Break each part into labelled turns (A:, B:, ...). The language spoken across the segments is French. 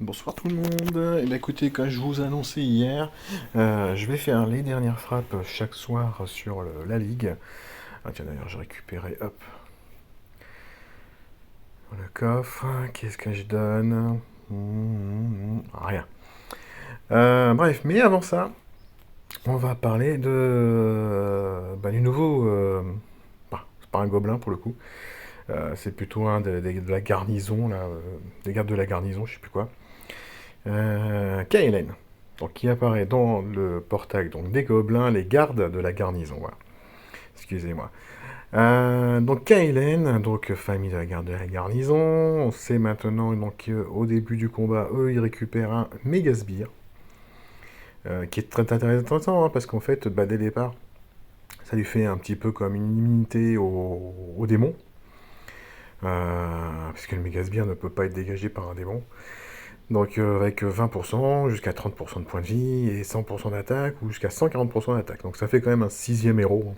A: Bonsoir tout le monde. Eh bien, écoutez, comme je vous annonçais hier, je vais faire les dernières frappes chaque soir sur la ligue. Ah tiens d'ailleurs, j'ai récupéré, hop, le coffre. Qu'est-ce que je donne? Rien. Bref, mais avant ça, on va parler du nouveau. C'est pas un gobelin pour le coup. C'est plutôt un de la garnison là, des gardes de la garnison, je sais plus quoi. Kaelen, donc qui apparaît dans le portail donc des gobelins, les gardes de la garnison. Voilà. Excusez-moi. Donc Kaelen, donc famille de la garde de la garnison, on sait maintenant donc au début du combat, eux ils récupèrent un méga sbire, qui est très intéressant hein, parce qu'en fait, dès le départ, ça lui fait un petit peu comme une immunité aux démons, parce que le méga sbire ne peut pas être dégagé par un démon. Donc avec 20% jusqu'à 30% de points de vie et 100% d'attaque ou jusqu'à 140% d'attaque. Donc ça fait quand même un sixième héros hein,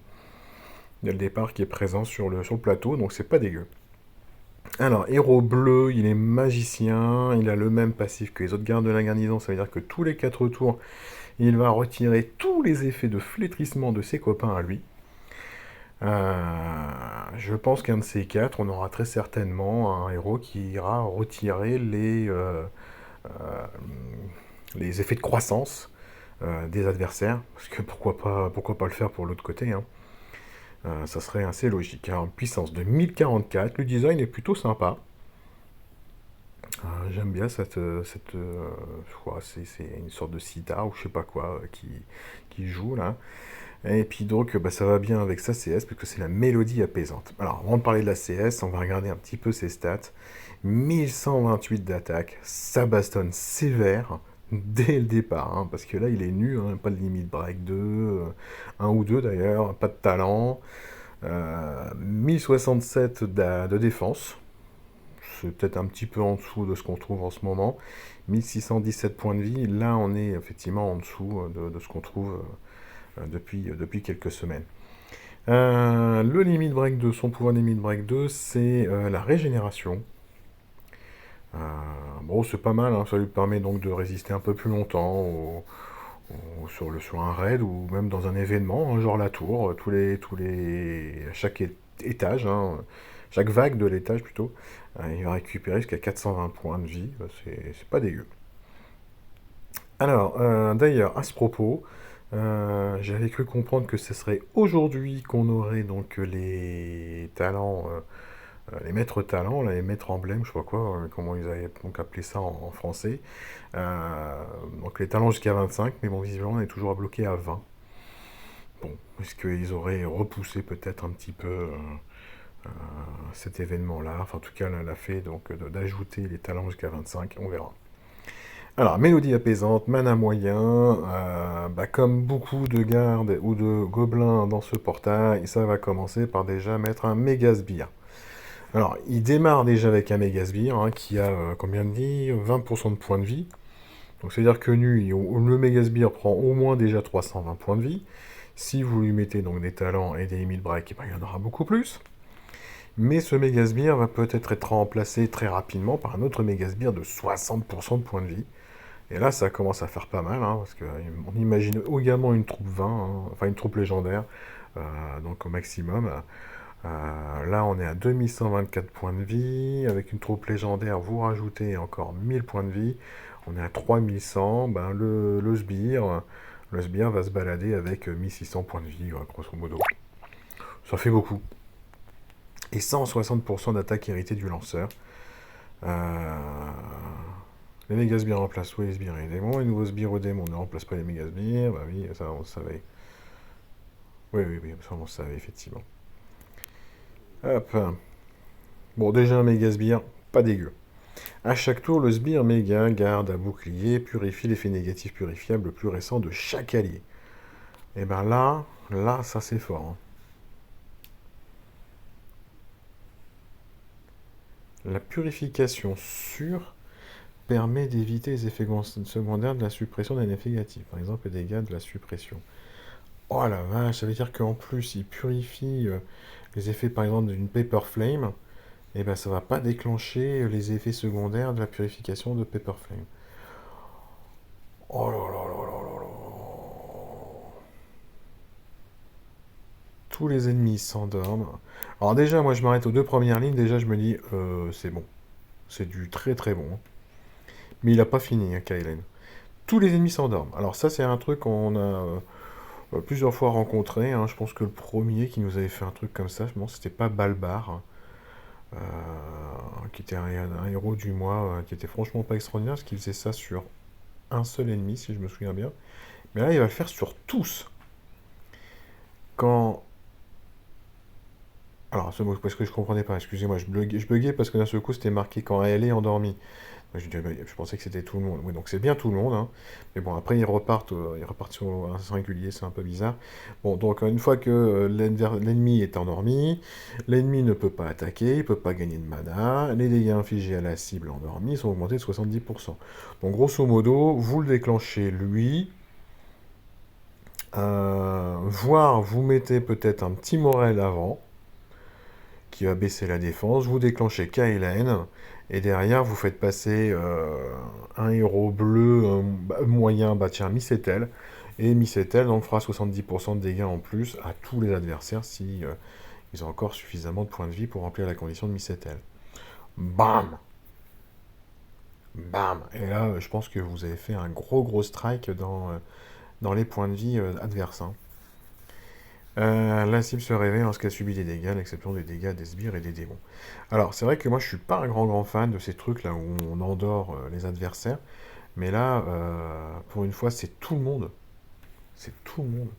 A: dès le départ qui est présent sur le plateau, donc c'est pas dégueu. Alors, héros bleu, il est magicien, il a le même passif que les autres gardes de la garnison, ça veut dire que tous les 4 tours, il va retirer tous les effets de flétrissement de ses copains à lui. Je pense qu'un de ces 4, on aura très certainement un héros qui ira retirer les effets de croissance des adversaires, parce que pourquoi pas le faire pour l'autre côté, hein. Ça serait assez logique. Alors, puissance de 1044, le design est plutôt sympa. J'aime bien je crois, c'est une sorte de sitar ou je sais pas quoi qui joue là. Et puis donc, ça va bien avec sa CS parce que c'est la mélodie apaisante. Alors, avant de parler de la CS, on va regarder un petit peu ses stats. 1128 d'attaque, ça bastonne sévère dès le départ, hein, parce que là il est nu, hein, pas de limite break 2, un ou deux d'ailleurs, pas de talent. 1067 de défense, c'est peut-être un petit peu en dessous de ce qu'on trouve en ce moment. 1617 points de vie, là on est effectivement en dessous de ce qu'on trouve depuis quelques semaines. Le limit break 2, son pouvoir limit break 2, c'est la régénération. Euh, bon, c'est pas mal, hein, ça lui permet donc de résister un peu plus longtemps sur un raid ou même dans un événement, hein, genre la tour, à chaque étage, hein, chaque vague de l'étage plutôt, il va récupérer jusqu'à 420 points de vie, c'est pas dégueu. Alors, d'ailleurs, à ce propos, j'avais cru comprendre que ce serait aujourd'hui qu'on aurait donc les talents les maîtres talents, là, les maîtres emblèmes, je sais pas quoi, comment ils avaient donc appelé ça en français. Euh, donc les talents jusqu'à 25, mais bon, visiblement, on est toujours bloqué à 20. Bon, est-ce qu'ils auraient repoussé peut-être un petit peu cet événement-là, enfin en tout cas l'a fait donc d'ajouter les talents jusqu'à 25, on verra. Alors, mélodie apaisante, mana moyen, comme beaucoup de gardes ou de gobelins dans ce portail, ça va commencer par déjà mettre un méga sbire. Alors, il démarre déjà avec un méga sbire hein, qui a, combien de vie 20% de points de vie. Donc, c'est-à-dire que le méga sbire prend au moins déjà 320 points de vie. Si vous lui mettez donc des talents et des limites break, il y en aura beaucoup plus. Mais ce méga sbire va peut-être être remplacé très rapidement par un autre méga sbire de 60% de points de vie. Et là, ça commence à faire pas mal, hein, parce qu'on imagine également une troupe 20, hein, enfin une troupe légendaire, donc au maximum. Là, on est à 2124 points de vie. Avec une troupe légendaire, vous rajoutez encore 1000 points de vie. On est à 3100. Le sbire va se balader avec 1600 points de vie, grosso modo. Ça fait beaucoup. Et 160% d'attaque héritée du lanceur. Euh, Les méga sbires remplacent les sbires et les démons. Les nouveaux sbires aux démons ne remplacent pas les méga sbires. Bah oui, ça on le savait. Oui, oui, oui, ça on le savait, effectivement. Hop. Bon, déjà un méga sbire, pas dégueu. À chaque tour, le sbire méga garde un bouclier, purifie l'effet négatif purifiable le plus récent de chaque allié. Et ben là, ça c'est fort, hein. La purification sûre permet d'éviter les effets secondaires de la suppression d'un effet négatif. Par exemple, les dégâts de la suppression. Oh la vache, ça veut dire qu'en plus, il purifie les effets par exemple d'une Paper Flame. et ben ça va pas déclencher les effets secondaires de la purification de Paper Flame. Oh là là là là là là. Tous les ennemis s'endorment. Alors déjà, moi je m'arrête aux deux premières lignes, déjà je me dis, c'est bon. C'est du très très bon. Mais il a pas fini, hein, Kylen. Tous les ennemis s'endorment. Alors ça c'est un truc qu'on a plusieurs fois rencontré, hein. Je pense que le premier qui nous avait fait un truc comme ça, je pense que c'était pas Balbar, hein, qui était un héros du mois, qui était franchement pas extraordinaire, parce qu'il faisait ça sur un seul ennemi, si je me souviens bien. Mais là, il va le faire sur tous. Quand... Alors, ce mot, parce que je comprenais pas, excusez-moi, je buguais parce que d'un seul coup, c'était marqué quand elle est endormie. Moi, je pensais que c'était tout le monde. Oui, donc c'est bien tout le monde, hein. Mais bon, après, ils repartent sur un singulier, c'est un peu bizarre. Bon, donc une fois que l'ennemi est endormi, l'ennemi ne peut pas attaquer, il peut pas gagner de mana, les dégâts infligés à la cible endormie sont augmentés de 70%. Donc grosso modo, vous le déclenchez lui, voire vous mettez peut-être un petit Morel avant, qui va baisser la défense, vous déclenchez Kaelen, et derrière vous faites passer un héros bleu moyen, bah tiens, Missetel, et Missetel donc fera 70% de dégâts en plus à tous les adversaires si ils ont encore suffisamment de points de vie pour remplir la condition de Missetel. Bam! Bam! Et là, je pense que vous avez fait un gros strike dans les points de vie adverses, hein. La cible se réveille lorsqu'elle subit des dégâts, à l'exception des dégâts des sbires et des démons. Alors, c'est vrai que moi, je suis pas un grand fan de ces trucs-là où on endort les adversaires, mais là, pour une fois, c'est tout le monde. C'est tout le monde.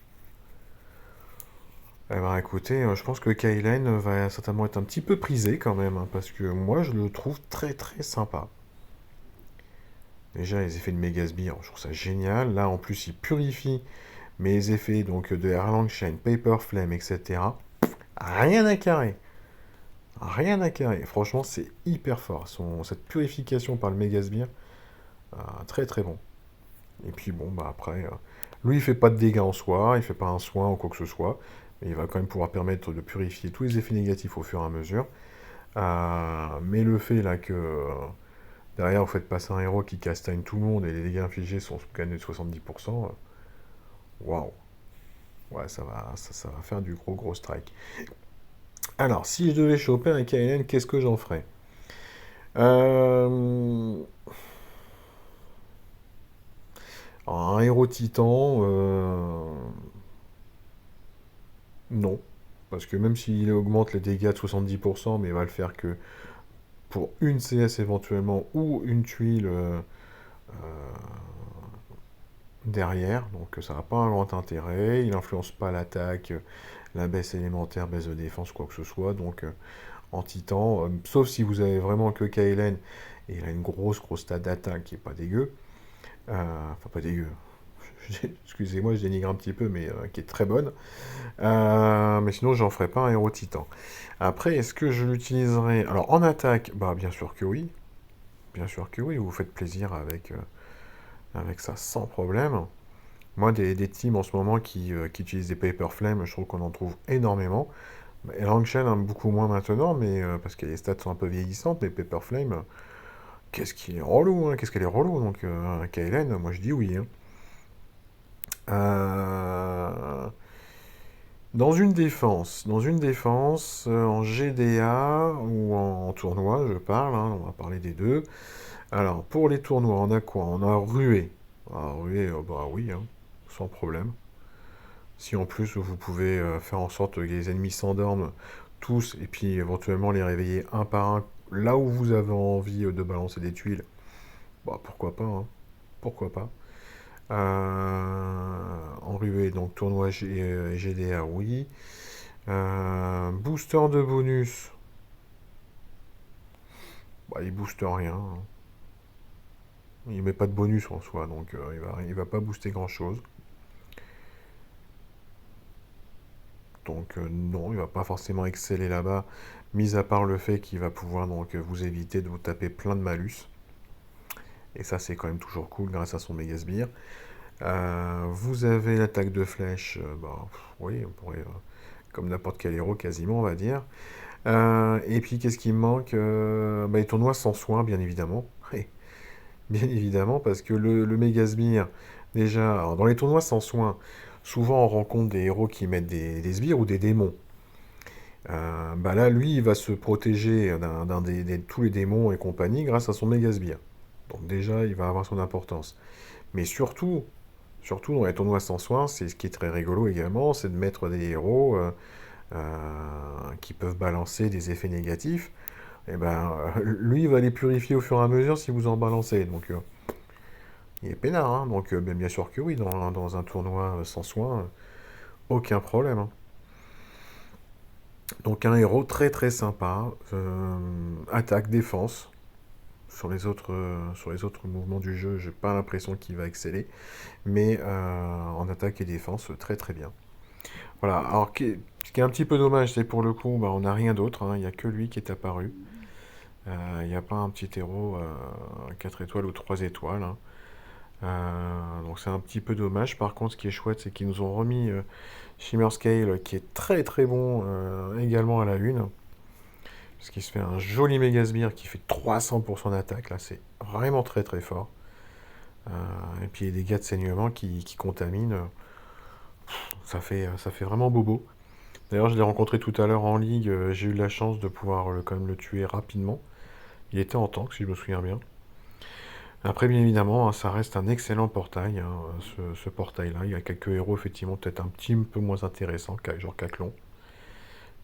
A: Eh ben, écoutez, je pense que Kylen va certainement être un petit peu prisé quand même, hein, parce que moi, je le trouve très sympa. Déjà, les effets de méga sbire, je trouve ça génial. Là, en plus, il purifie mes effets donc de Erlang Chain, Paper Flame, etc. Rien à carrer. Rien à carrer. Franchement, c'est hyper fort. Cette purification par le Mégasbire, très bon. Et puis bon, bah après, lui, il fait pas de dégâts en soi, il fait pas un soin ou quoi que ce soit, mais il va quand même pouvoir permettre de purifier tous les effets négatifs au fur et à mesure. Mais le fait là que derrière, vous faites passer un héros qui castagne tout le monde et les dégâts infligés sont gagnés de 70%, waouh! Ouais, ça va faire du gros strike. Alors, si je devais choper un KLN, qu'est-ce que j'en ferais? Euh, un héros titan, non. Parce que même s'il augmente les dégâts de 70%, mais il va le faire que pour une CS éventuellement, ou une tuile derrière, donc ça n'a pas un grand intérêt, il n'influence pas l'attaque, la baisse élémentaire, baisse de défense, quoi que ce soit, donc en titan, sauf si vous avez vraiment que Kaelen, et il a une grosse stat d'attaque qui est pas dégueu, enfin pas dégueu, excusez-moi, je dénigre un petit peu, mais qui est très bonne. Mais sinon, j'en ferai pas un héros titan. Après, est-ce que je l'utiliserai... Alors, en attaque, bah bien sûr que oui. Bien sûr que oui, vous faites plaisir avec ça sans problème. Moi, des teams en ce moment qui utilisent des Paper Flame, je trouve qu'on en trouve énormément. Et Langshell, hein, beaucoup moins maintenant, mais parce que les stats sont un peu vieillissantes, mais Paper Flame, qu'est-ce qu'il est relou, hein, qu'est-ce qu'elle est relou. Donc, KLN, moi je dis oui, hein. Euh, en GDA ou en tournoi, je parle, hein, on va parler des deux. Alors, pour les tournois, on a quoi? On a Ruée. Ah, Ruée, bah oui, hein, sans problème. Si en plus vous pouvez faire en sorte que les ennemis s'endorment tous et puis éventuellement les réveiller un par un là où vous avez envie de balancer des tuiles, bah pourquoi pas, hein, pourquoi pas. En ruée, donc tournoi GDA, oui. Booster de bonus, bah, il booste rien, hein. Il met pas de bonus en soi, donc il va pas booster grand chose. Donc non, il va pas forcément exceller là-bas, mis à part le fait qu'il va pouvoir donc vous éviter de vous taper plein de malus. Et ça c'est quand même toujours cool grâce à son méga sbire. Vous avez l'attaque de flèche, bah, oui, on pourrait, comme n'importe quel héros quasiment on va dire. Et puis qu'est-ce qui me manque? Bah, les tournois sans soin, bien évidemment. Ouais, bien évidemment, parce que le méga sbire, déjà, alors, dans les tournois sans soin, souvent on rencontre des héros qui mettent des sbires ou des démons. Bah là, lui, il va se protéger de tous les démons et compagnie grâce à son méga sbire. Donc déjà, il va avoir son importance. Mais surtout dans les tournois sans soin, c'est ce qui est très rigolo également, c'est de mettre des héros qui peuvent balancer des effets négatifs. Et ben, lui, il va les purifier au fur et à mesure si vous en balancez. Donc, il est peinard, hein. Donc, bien sûr que oui, dans un tournoi sans soin, aucun problème, hein. Donc, un héros très très sympa. Attaque, défense. Sur les autres mouvements du jeu, j'ai pas l'impression qu'il va exceller. Mais en attaque et défense, très très bien. Voilà. Alors, ce qui est un petit peu dommage, c'est pour le coup, bah, on n'a rien d'autre, hein. Il n'y a que lui qui est apparu. Il n'y a pas un petit héros 4 étoiles ou 3 étoiles, hein. Donc c'est un petit peu dommage. Par contre, ce qui est chouette, c'est qu'ils nous ont remis Shimmer Scale, qui est très très bon également à la une. Parce qu'il se fait un joli Megasbire qui fait 300% d'attaque. Là, c'est vraiment très très fort. Et puis les dégâts de saignement qui contaminent. Ça fait vraiment bobo. D'ailleurs, je l'ai rencontré tout à l'heure en ligue. J'ai eu la chance de pouvoir quand même le tuer rapidement. Il était en tank, si je me souviens bien. Après, bien évidemment, hein, ça reste un excellent portail, hein, ce portail-là. Il y a quelques héros, effectivement, peut-être un petit peu moins intéressants, genre Caclon.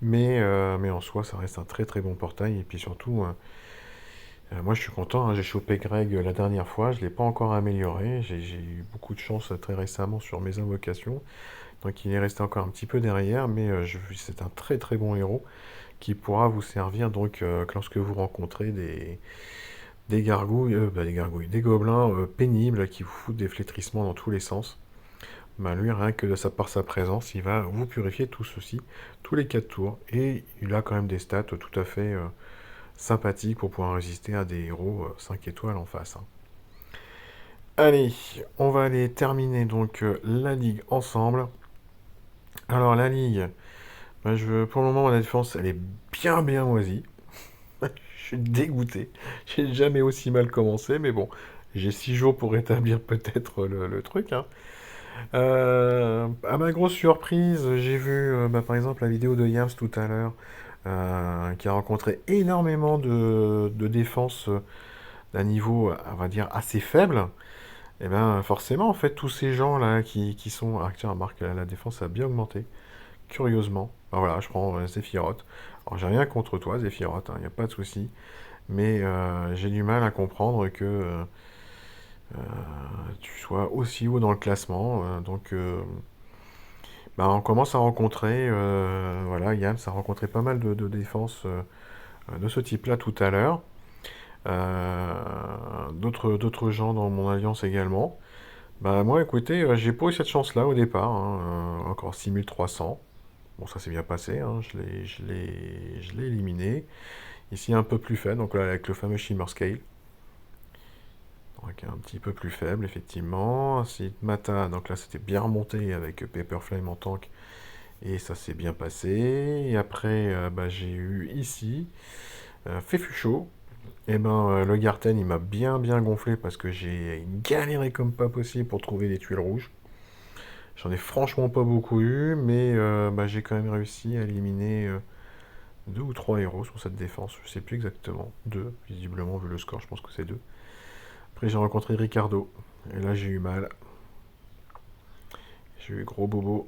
A: Mais en soi, ça reste un très très bon portail. Et puis surtout, moi je suis content, hein, j'ai chopé Greg la dernière fois, je ne l'ai pas encore amélioré. J'ai eu beaucoup de chance très récemment sur mes invocations. Donc il est resté encore un petit peu derrière, mais c'est un très très bon héros qui pourra vous servir donc lorsque vous rencontrez des gobelins pénibles qui vous foutent des flétrissements dans tous les sens. Bah lui, rien que par sa présence, il va vous purifier tout ceci, tous les 4 tours. Et il a quand même des stats tout à fait sympathiques pour pouvoir résister à des héros 5 étoiles en face, hein. Allez, on va aller terminer donc la ligue ensemble. Alors la ligue, bah, pour le moment, la défense, elle est bien bien moisie. Je suis dégoûté. J'ai jamais aussi mal commencé, mais bon, j'ai 6 jours pour rétablir peut-être le truc, hein. À ma grosse surprise, j'ai vu par exemple la vidéo de Yams tout à l'heure, qui a rencontré énormément de défense d'un niveau, on va dire, assez faible. Et bien forcément, en fait, tous ces gens-là qui sont... Ah tiens, remarque, la défense a bien augmenté, curieusement. Ben voilà, je prends Zephyroth. Alors j'ai rien contre toi, Zephyroth, il n'y a pas de souci. Mais j'ai du mal à comprendre que tu sois aussi haut dans le classement. Donc bah, on commence à rencontrer, voilà, Yams a rencontré pas mal de défenses de ce type-là tout à l'heure. D'autres gens dans mon alliance également. Bah moi, écoutez, j'ai pas eu cette chance-là au départ, hein, encore 6300. Bon, ça s'est bien passé, hein, je l'ai éliminé. Ici, un peu plus faible, donc là, avec le fameux Shimmer Scale. Donc un petit peu plus faible, effectivement. Ensuite, Mata, donc là, c'était bien remonté avec Paper Flame en tank. Et ça s'est bien passé. Et après, bah, j'ai eu ici Fefucho. Et ben, le Garten, il m'a bien bien gonflé parce que j'ai galéré comme pas possible pour trouver des tuiles rouges. J'en ai franchement pas beaucoup eu, mais bah, j'ai quand même réussi à éliminer 2 ou 3 héros sur cette défense. Je sais plus exactement. Deux, visiblement, vu le score, je pense que c'est deux. Après, j'ai rencontré Ricardo. Et là, j'ai eu mal. J'ai eu gros bobo.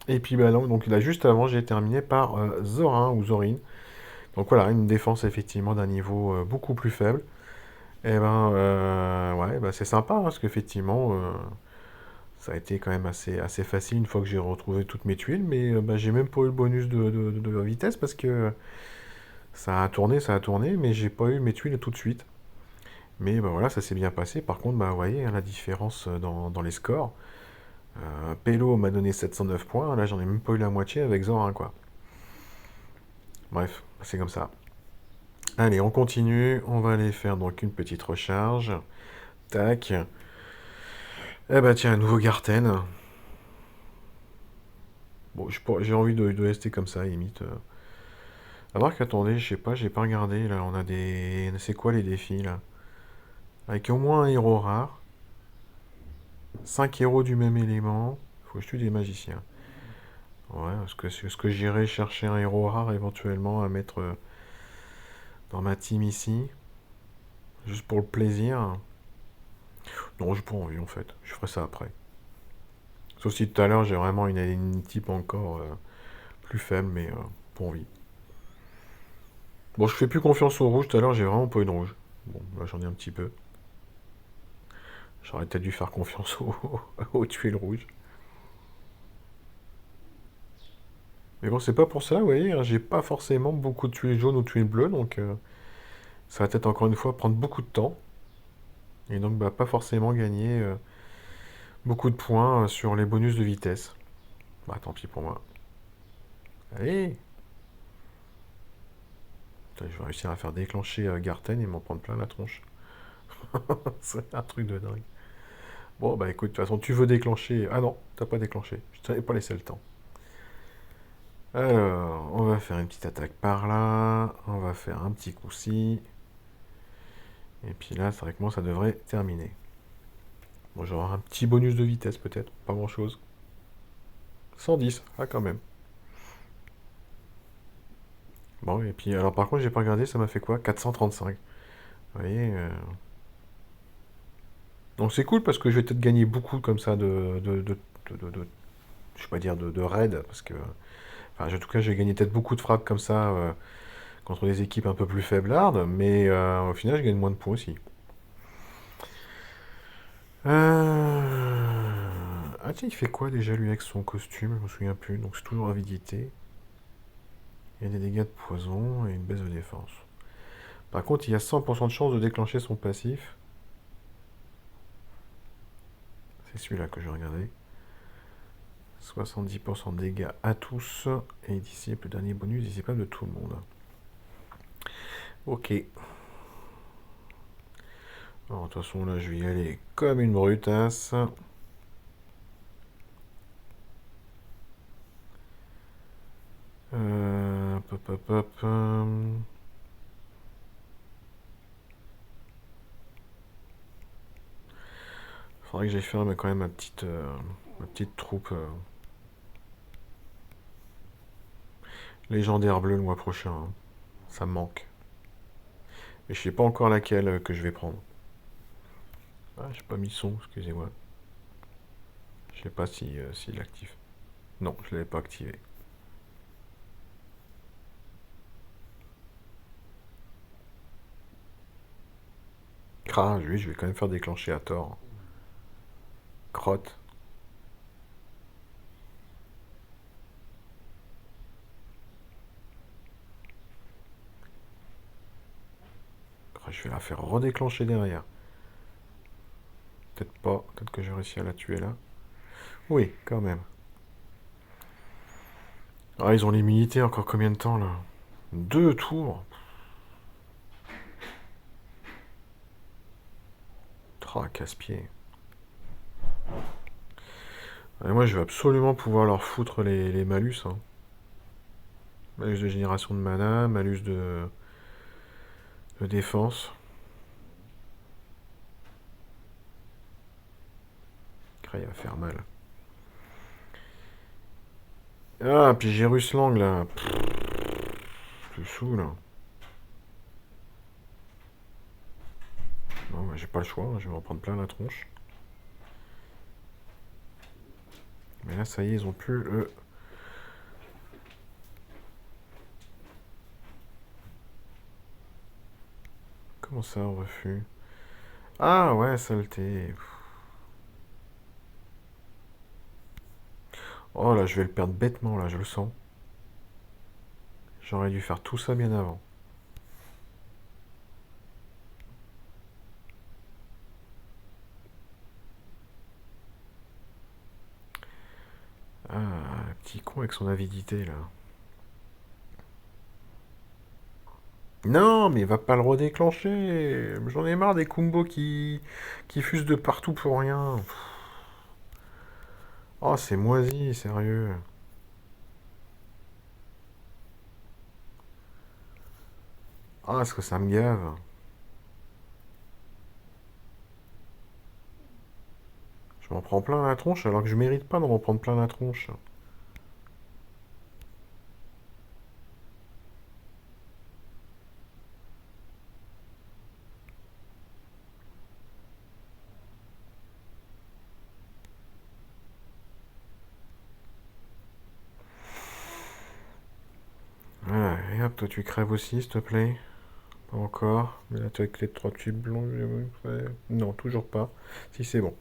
A: Et puis, bah non, donc là, juste avant, j'ai terminé par Zorin ou Zorin. Donc voilà, une défense effectivement d'un niveau beaucoup plus faible. Et ben, ouais, bah, c'est sympa, hein, parce qu'effectivement, ça a été quand même assez facile une fois que j'ai retrouvé toutes mes tuiles, mais bah, j'ai même pas eu le bonus de vitesse parce que ça a tourné, mais j'ai pas eu mes tuiles tout de suite. Mais bah, voilà, ça s'est bien passé. Par contre, bah, vous voyez hein, la différence dans les scores. Pelo m'a donné 709 points, là j'en ai même pas eu la moitié avec Zorin, quoi. Bref, c'est comme ça. Allez, on continue. On va aller faire donc une petite recharge. Tac. Eh bah tiens, un nouveau Garten. Bon, j'ai envie de rester comme ça, limite. Alors qu'attendez, je sais pas, j'ai pas regardé, là, on a des... C'est quoi les défis, là? Avec au moins un héros rare, 5 héros du même élément, faut que je tue des magiciens. Ouais, est-ce que j'irai chercher un héros rare éventuellement à mettre dans ma team ici, juste pour le plaisir? Non, j'ai pas envie en fait, je ferai ça après. Sauf si tout à l'heure j'ai vraiment une type encore plus faible, mais pas envie. Bon, je fais plus confiance au rouge, tout à l'heure j'ai vraiment pas eu de rouge. Bon, là j'en ai un petit peu. J'aurais peut-être dû faire confiance au tuer le rouge. Mais bon, c'est pas pour ça, vous voyez, hein, j'ai pas forcément beaucoup de tuiles jaunes ou de tuiles bleues, donc ça va peut-être encore une fois prendre beaucoup de temps. Et donc, bah, pas forcément gagner beaucoup de points sur les bonus de vitesse. Bah, tant pis pour moi. Allez! Putain, je vais réussir à faire déclencher Garten et m'en prendre plein la tronche. C'est un truc de dingue. Bon, bah écoute, de toute façon, tu veux déclencher. Ah non, t'as pas déclenché. Je t'avais pas laissé le temps. Alors, on va faire une petite attaque par là. On va faire un petit coup-ci. Et puis là, c'est vrai que moi, ça devrait terminer. Bon, j'aurai un petit bonus de vitesse peut-être. Pas grand-chose. 110. Ah, quand même. Bon, et puis, alors par contre, j'ai pas regardé, ça m'a fait quoi? 435. Vous voyez donc c'est cool parce que je vais peut-être gagner beaucoup comme ça je vais pas dire de raids, parce que, enfin, en tout cas, je vais gagner peut-être beaucoup de frappes comme ça contre des équipes un peu plus faiblardes, mais au final, je gagne moins de points aussi. Ah tiens, il fait quoi déjà lui avec son costume? Je me souviens plus, donc c'est toujours avidité. Il y a des dégâts de poison et une baisse de défense. Par contre, il y a 100% de chance de déclencher son passif. C'est celui-là que je vais regarder. 70% de dégâts à tous. Et dissipe le dernier bonus dissipable de tout le monde. Ok. Alors, de toute façon, là, je vais y aller comme une brutasse. Hop, hop, hop. Faudrait que j'aille faire mais quand même ma petite troupe légendaire bleue le mois prochain, hein. Ça me manque. Et je sais pas encore laquelle que je vais prendre. Ah, j'ai pas mis son, excusez-moi. Je sais pas si s'il est actif. Non, je l'avais pas activé. Ah, lui, je vais quand même faire déclencher à tort. Crotte. Ah, je vais la faire redéclencher derrière. Peut-être pas. Peut-être que j'ai réussi à la tuer là. Oui, quand même. Ah, ils ont l'immunité encore combien de temps là? 2 tours. Ah, casse-pied. Et moi, je vais absolument pouvoir leur foutre les malus, hein. Malus de génération de mana, malus de défense. Ah, il va faire mal. Ah, puis j'ai Ruslang là. Je suis sous là. Bon, bah, j'ai pas le choix, hein, je vais en prendre plein la tronche. Mais là, ça y est, ils ont plus le. Comment ça, on refus? Ah ouais, saleté. Oh là, je vais le perdre bêtement là, je le sens. J'aurais dû faire tout ça bien avant. Ah, petit con avec son avidité là. Non, mais il va pas le redéclencher. J'en ai marre des combos qui fusent de partout pour rien. Oh, c'est moisi, sérieux. Ah, est-ce que ça me gave? Je m'en prends plein la tronche alors que je mérite pas de m'en prendre plein la tronche. Voilà, et hop, toi tu crèves aussi, s'il te plaît. Pas encore. Mais là, tu as avec les trois tubes blancs. Non, toujours pas. Si, c'est bon.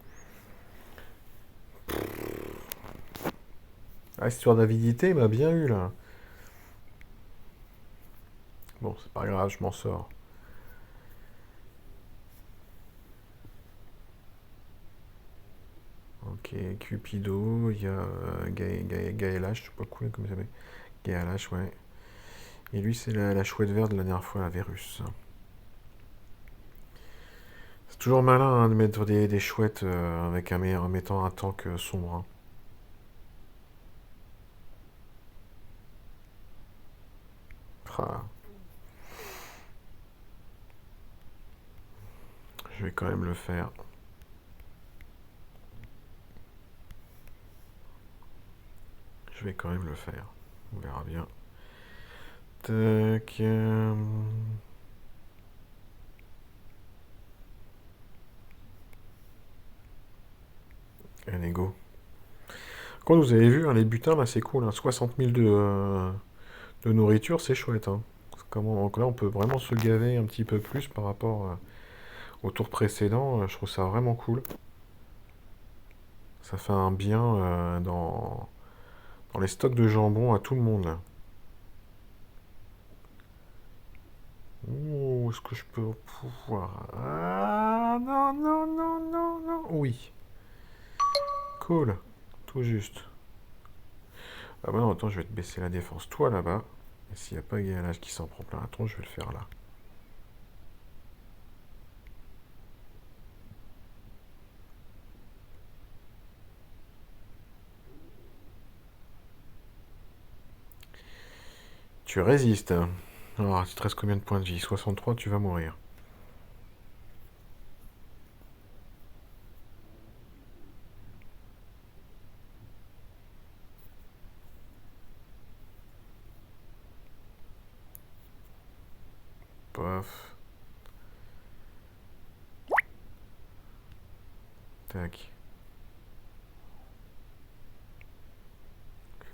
A: Ah, histoire d'avidité, il m'a bien eu là. Bon, c'est pas grave, je m'en sors. Ok, Cupido, il y a Gaëlash, je sais pas quoi, comment ça s'appelle. Gaëlash, ouais. Et lui, c'est la chouette verte de la dernière fois, la Vérus. C'est toujours malin hein, de mettre des chouettes avec en mettant un tank sombre, hein. Ah, je vais quand même le faire. Je vais quand même le faire. On verra bien. Tac. Allez, go. Quand vous avez vu, hein, les butins, là, c'est cool. Hein, 60 000 de nourriture, c'est chouette. Hein. Comment, donc là, on peut vraiment se gaver un petit peu plus par rapport au tour précédent. Je trouve ça vraiment cool. Ça fait un bien dans les stocks de jambon à tout le monde, là. Ouh, est-ce que je peux pouvoir... Ah, non, non, non, non, non. Oui. Cool. Tout juste. Ah bah non, attends, je vais te baisser la défense. Toi, là-bas. Et s'il n'y a pas Gaëlage qui s'en prend plein, attends, je vais le faire là. Tu résistes. Alors, il te reste combien de points de vie? 63, tu vas mourir. Paf. Tac.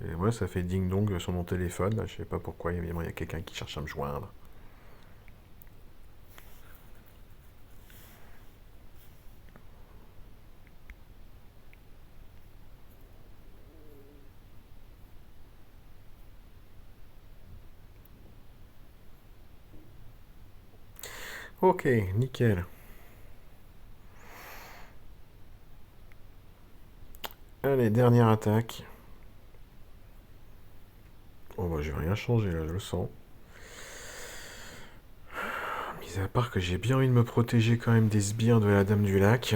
A: Et ouais, ça fait ding-dong sur mon téléphone. Là. Je sais pas pourquoi, évidemment, il y a quelqu'un qui cherche à me joindre. Ok, nickel. Allez, dernière attaque. Oh bah j'ai rien changé là, je le sens. Mis à part que j'ai bien envie de me protéger quand même des sbires de la Dame du Lac.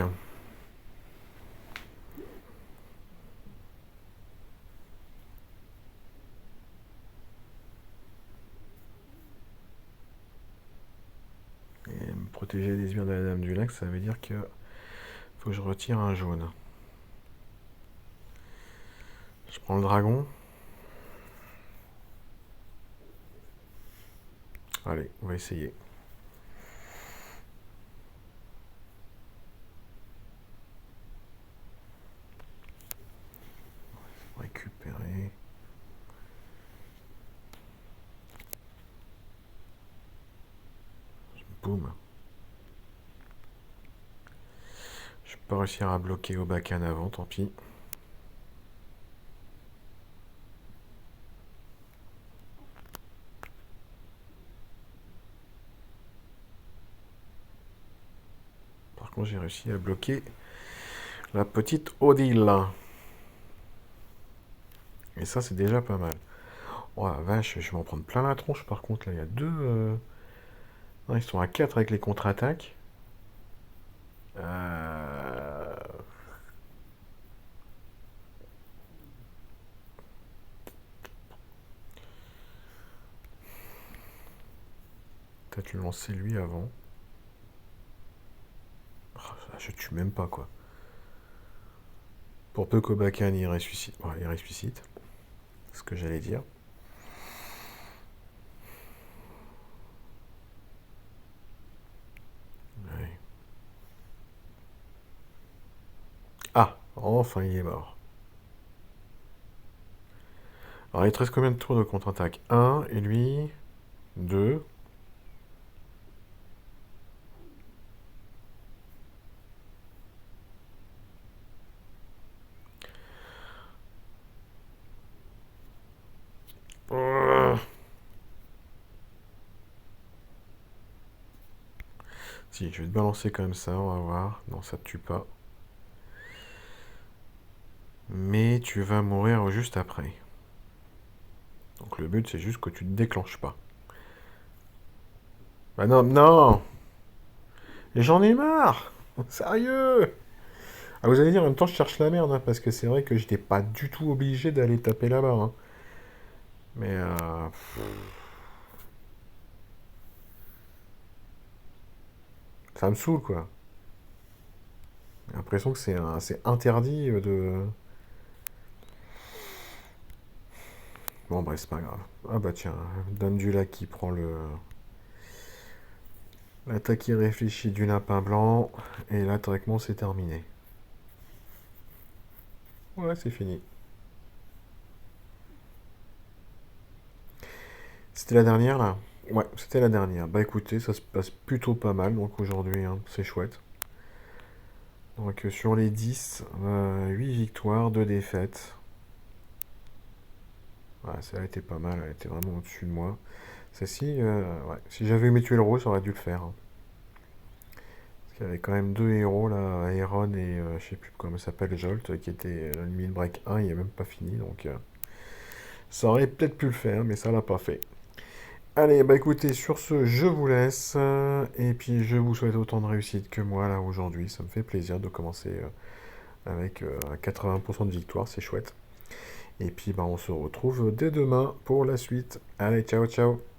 A: Et me protéger des sbires de la Dame du Lac, ça veut dire que faut que je retire un jaune. Je prends le dragon. Allez, on va essayer. Récupérer. Boum. Je peux pas réussir à bloquer au bac avant, tant pis. Par contre, j'ai réussi à bloquer la petite Odile. Et ça, c'est déjà pas mal. Oh la vache, je vais m'en prendre plein la tronche par contre. Là, il y a deux. Non, ils sont à 4 avec les contre-attaques. Euh, Peut-être le lancer lui avant. Ah, je tue même pas, quoi. Pour peu qu'Obakan il ressuscite. Ouais, il ressuscite. C'est ce que j'allais dire. Ouais. Ah, enfin il est mort. Alors il te reste combien de tours de contre-attaque? Un, et lui, 2. Si, je vais te balancer comme ça, on va voir. Non, ça te tue pas. Mais tu vas mourir juste après. Donc le but, c'est juste que tu te déclenches pas. Bah non, non. Et j'en ai marre. Sérieux. Ah, vous allez dire, en même temps, je cherche la merde, hein, parce que c'est vrai que j'étais pas du tout obligé d'aller taper là-bas, hein. Mais ça me saoule, quoi. J'ai l'impression que c'est interdit de... Bon, bref, c'est pas grave. Ah bah tiens, Dame du Lac qui prend le... L'attaque irréfléchie du lapin blanc. Et là, théoriquement, c'est terminé. Ouais, c'est fini. C'était la dernière, là? Ouais, c'était la dernière. Bah écoutez, ça se passe plutôt pas mal, donc aujourd'hui, hein, c'est chouette. Donc sur les 10, 8 victoires, 2 défaites. Ouais, ça a été pas mal, elle était vraiment au-dessus de moi. Celle-ci, ouais, si j'avais aimé tuer le roi, ça aurait dû le faire, hein. Parce qu'il y avait quand même deux héros, là, Aeron et je sais plus comment ça s'appelle, Jolt, qui était l'ennemi de break 1, il est même pas fini, donc ça aurait peut-être pu le faire, mais ça l'a pas fait. Allez, bah écoutez, sur ce, je vous laisse, et puis je vous souhaite autant de réussite que moi, là, aujourd'hui. Ça me fait plaisir de commencer avec 80% de victoire, c'est chouette. Et puis, bah, on se retrouve dès demain pour la suite. Allez, ciao, ciao!